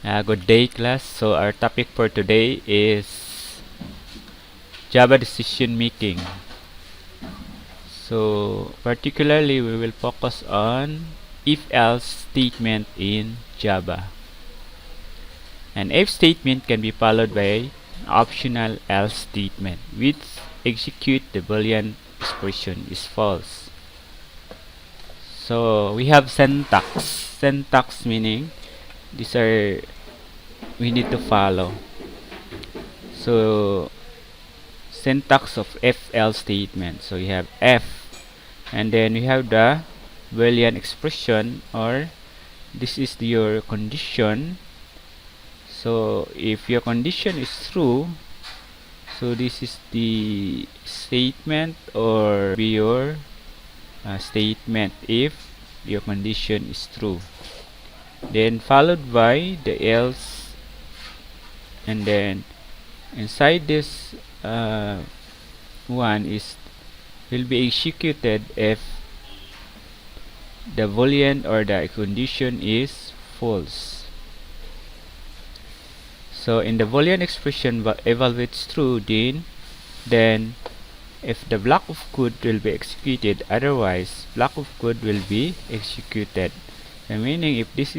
Good day, class. So our topic for today is Java decision making. So particularly we will focus on if-else statement in Java. An if statement can be followed by optional else statement which execute the Boolean expression is false. So we have syntax. Syntax meaning these are we need to follow. So syntax of if-else statement. So you have if, and then we have the Boolean expression, or this is your condition. So if your condition is true, so this is the statement, or be your statement if your condition is true. Then followed by the else, and then inside this one will be executed if the Boolean or the condition is false. So in the Boolean expression evaluates true, then if the block of code will be executed, otherwise block of code will be executed. Meaning if this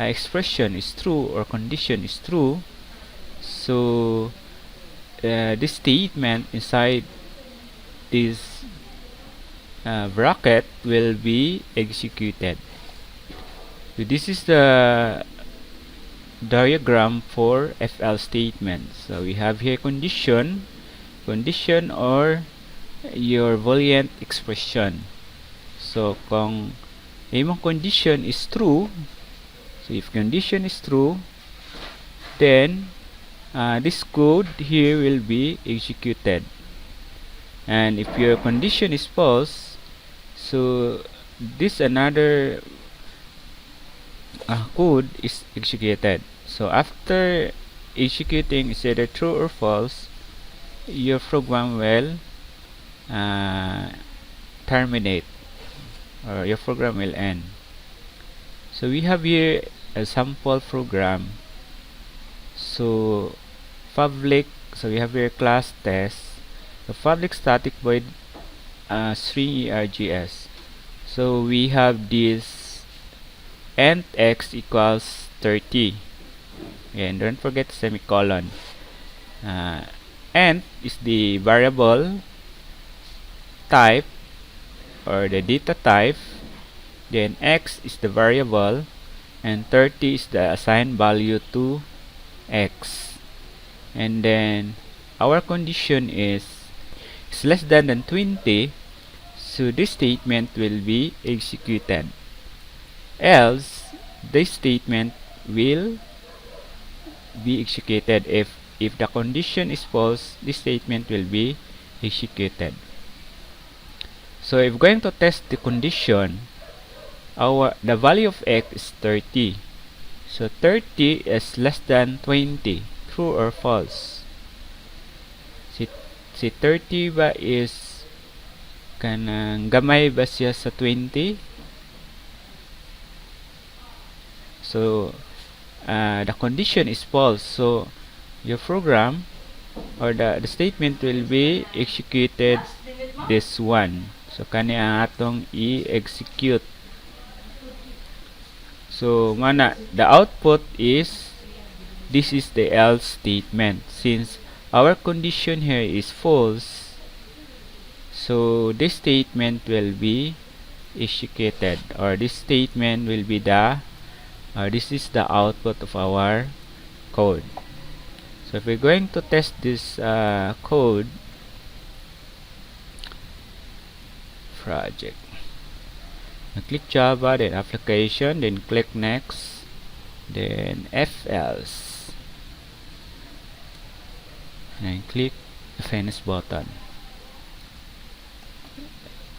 expression is true or condition is true, so this statement inside this bracket will be executed. So this is the diagram for if-else statement. So we have here condition or your Boolean expression. So kung imong condition is true, so if condition is true, then this code here will be executed. And if your condition is false, so this another code is executed. So after executing is either true or false, your program will terminate, or your program will end. So we have here a sample program. So public, so we have here class test, the public static void string args. So we have this int x equals 30, and don't forget semicolon. Int is the variable type or the data type, then x is the variable, and 30 is the assigned value to x. And then our condition is less than 20, so this statement will be executed. Else this statement will be executed. If the condition is false, this statement will be executed. So if going to test the condition, the value of x is 30. So 30 is less than 20, true or false? Si 30 ba is kanang gamay ba siya sa 20? So the condition is false, so your program or the statement will be executed this one. So kani ang atong i-execute. So mana the output is, this is the else statement. Since our condition here is false, so this statement will be executed, or this statement will be this is the output of our code. So if we're going to test this code project, click Java, then application, then click next, then if-else, and click the finish button.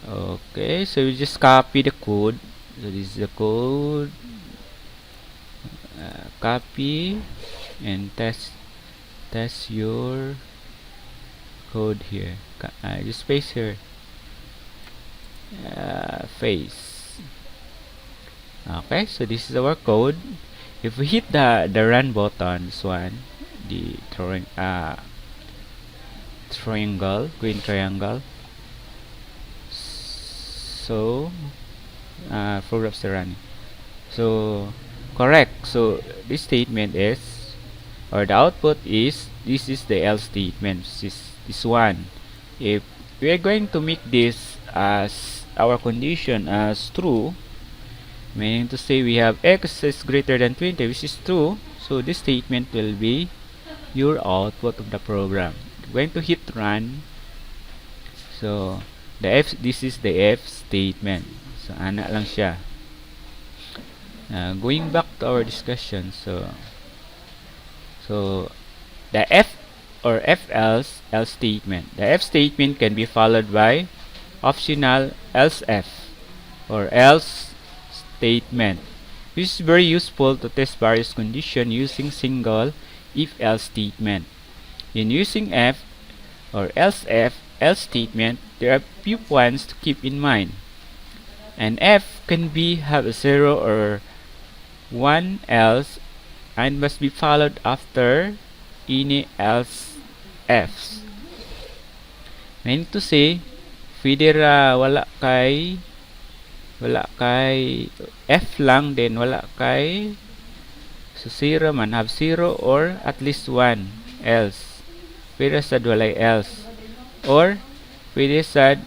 Okay, so we just copy the code. So this is the code. Copy and test your code here. Just paste here face, Okay, so this is our code. If we hit the run button, this one, the triangle, green triangle, so programs are running. So correct. So this statement is, or the output is, this is the else statement. This one. If we are going to make this as our condition as true, meaning to say we have x is greater than 20, which is true, so this statement will be your output of the program. We're going to hit run. So this is the F statement. So ana lang siya. Going back to our discussion, so the F or F else statement. The F statement can be followed by optional else F or else statement, which is very useful to test various conditions using single if-else statement. In using F or else statement, there are few points to keep in mind. An F can be have a 0 or 1 else and must be followed after any else F's. Meaning to say, pwede ra wala kay F lang, then wala kay so 0 man, have 0 or at least 1 else. Pwede sad walay else. Or pwede sad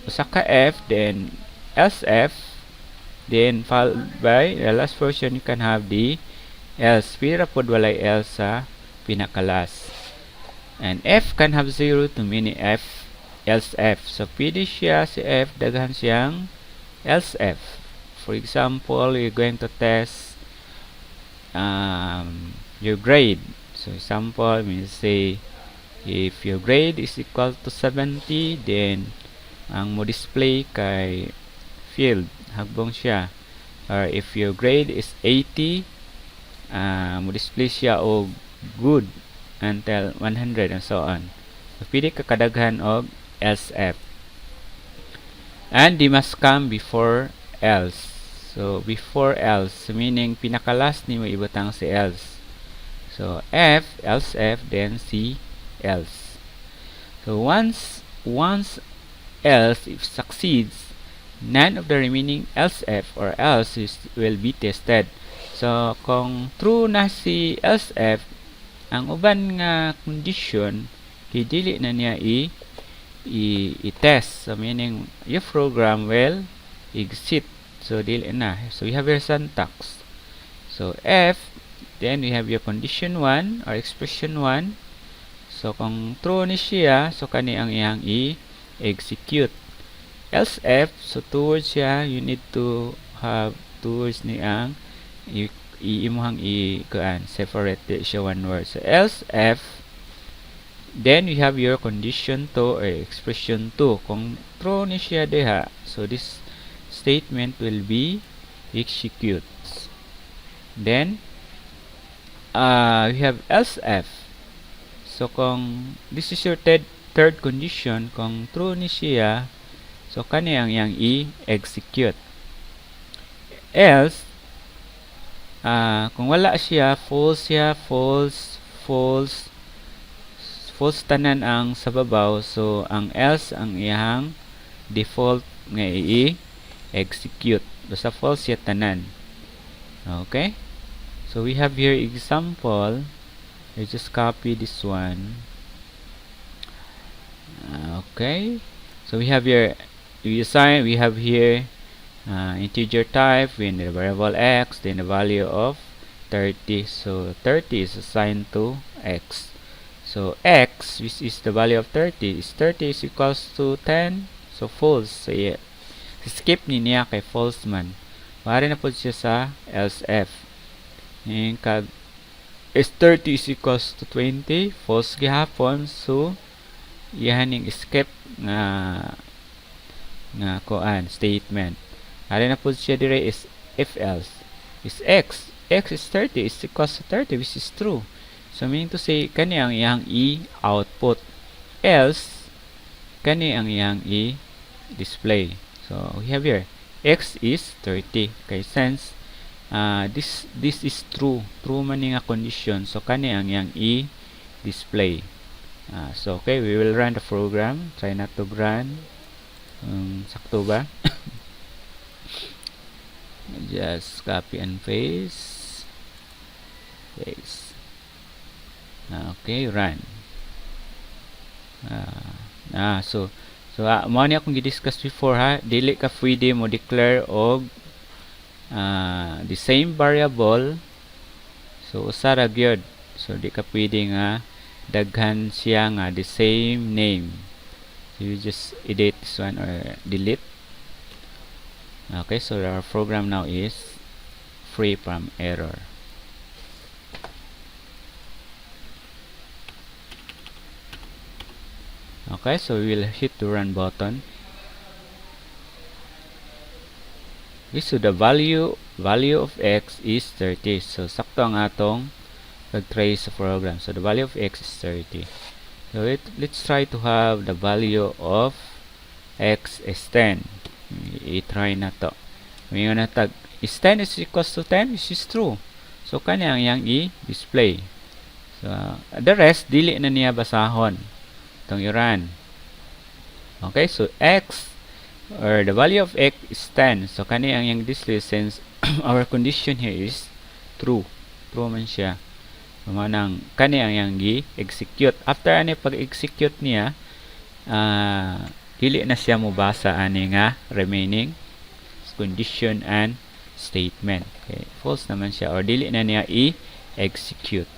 usa ka F, then else F, then followed by the last portion. You can have the else. Pwede ra pod walay else sa pinakalas. And F can have 0 to many F else F. So pwede siya si F daghan siyang else F. For example, you're going to test your grade. So example, we say if your grade is equal to 70, then ang mo display kay field hagbong siya. Or if your grade is 80, mo display siya og good until 100 and so on. So pwede ka kadaghan og else F. And they must come before else. So before else meaning pinakalas nimo ibutang si else. So F else F, then C else. So once else if succeeds, none of the remaining else F or else will be tested. So kung true na si else F, ang uban nga condition kay dili na niya i-test. So meaning your program will exit. So dili na. So we have your syntax. So F, then we have your condition 1 or expression 1. So kung true ni siya, so kani ang iyang i-execute. Else F, so towards siya, you need to have towards ni ang imuhang separate siya one word. So else F, then we have your condition 2 or expression 2. Kung true ni siya diha, so this statement will be execute. Then we have else F. So kung this is your third condition, kung true ni siya, so kani ang iyang i-execute. Else kung wala siya, false siya, false tanan ang sa babaw. So ang else ang iyang default nga i-execute. Basta false siya tanan. Okay? So we have here example. I just copy this one. Okay. So we have here we have here integer type in the variable x, then the value of 30. So 30 is assigned to x. So x, which is the value of 30, is equals to 10. So false. So yeah, skip niya kay false man. Mari na po siya sa else F. Yung kag is 30 is equals to 20, false gihapon. So ihaning skip nga koan statement. Mari na po siya dire is if else. Is x is 30 is equals to 30, which is true. So meaning to say kani ang iyang i-output, else kani ang iyang i-display. So we have here x is 30. Okay, since this is true man nga condition, so kani ang yang i-display. So okay, we will run the program. Try not to run. Sakto ba? Just copy and paste. Okay, run. Mao ni akong gi-discuss before ha, dili ka pwede mo declare og the same variable, so usa ra gyud, so di ka pwede nga daghan siya nga the same name, so you just edit this one or delete. Okay, so our program now is free from error. Okay, so we will hit the run button. Okay, so the value of x is 30. So sakto ang atong pag-trace sa program. So the value of x is 30. So let's try to have the value of x is 10. I-try na to. Ngayon na tag is 10 is equals to 10, this is true. So kanya yang i-display. So the rest dili na niya basahon. Itong i-run. Okay, so x or the value of x is 10. So kani ang yang display since our condition here is true. True man siya. Manang kani ang yang gi-execute. After ani pag-execute niya, dili na siya mobasa ani nga remaining condition and statement. Okay, false naman siya or dili na niya i-execute.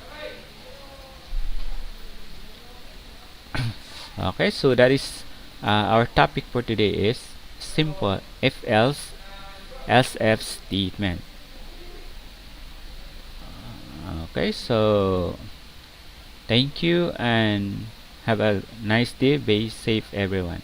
Okay, so that is our topic for today is simple if else statement. Okay, so thank you and have a nice day. Be safe everyone.